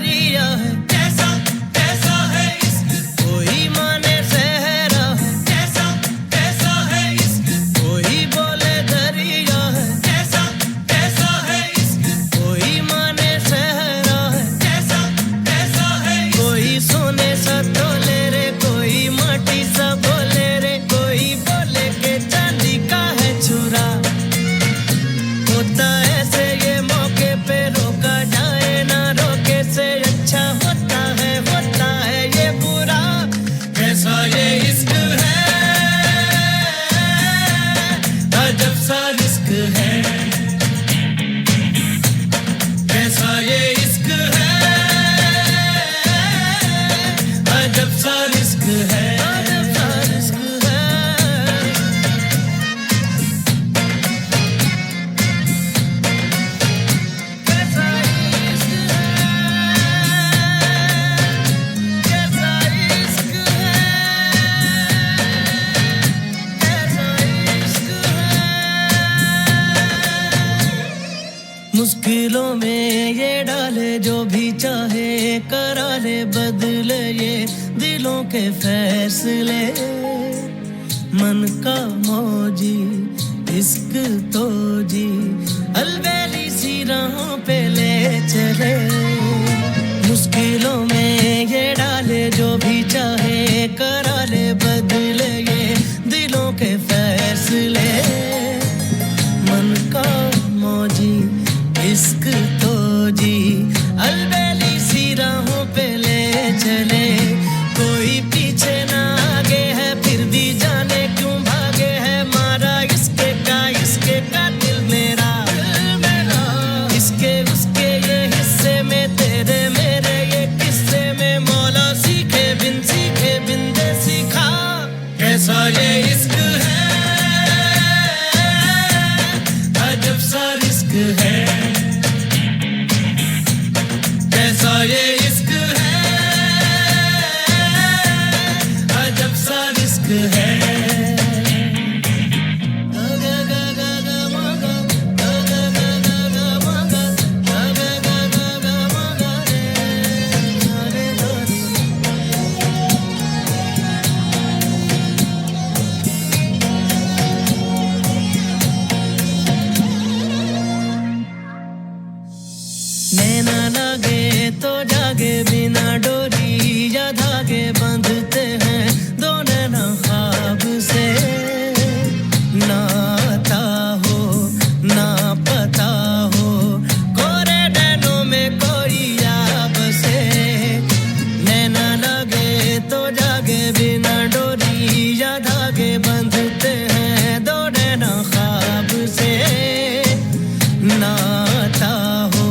दरिया है, कैसा कैसा है इश्क, कोई माने सहरा है, कैसा कैसा है इश्क, कोई बोले दरिया है, कैसा कैसा है इश्क, कोई माने सहरा है, कैसा कैसा है इश्क, कोई सोने सा तोले रे, कोई माटी सा बोले रे, कोई बोले के चांदी का है छुरा। होता ऐसे ये मौके पे रोका जाए ना, रोके से अच्छा होता है ये बुरा। कैसा ये इश्क है, अजब सा रिस्क है, कैसा ये इश्क है, अजब सा रिस्क है, अजब सा रिस्क है। कैसा इश्क है, कैसा इश्क है, कैसा इश्क है। मुश्किलों में ये डाले जो भी चाहे, करा ले बदले ये दिलों के फैसले। मन का मौजी इश्क तो जी, अलबेली सी राहों पे ले चले। मुश्किलों में ये डाले जो भी चाहे, करा ले बदले ये दिलों के फैसले। मन का मौजी इश्क तो जी, अलबेली सी राहों पे ले चले। कोई पीछे ना आगे है, फिर भी जाने क्यों भागे है, मारा इसके का दिल मेरा, इसके उसके ये हिस्से में, तेरे मेरे ये किस्से में, मौला सीखे बिन दे सीखा। कैसा ये इश्क है, अजब सा रिस्क है, कैसा ये इश्क है, अजब सा रिस्क है। नैना लागे तो जागे, बिना डोरी या धागे बंधते हैं दो नैना ख्वाब से। ना आता हो ना पता हो, कोरे नैनों में कोई याब से। नैना लागे तो जागे, बिना डोरी या धागे बंधते हैं दो नैना ख्वाब से। ना आता हो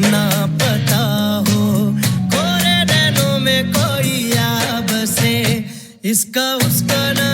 ना पता हो, कोरे नैनों में कोई याब से। इसका उसका ना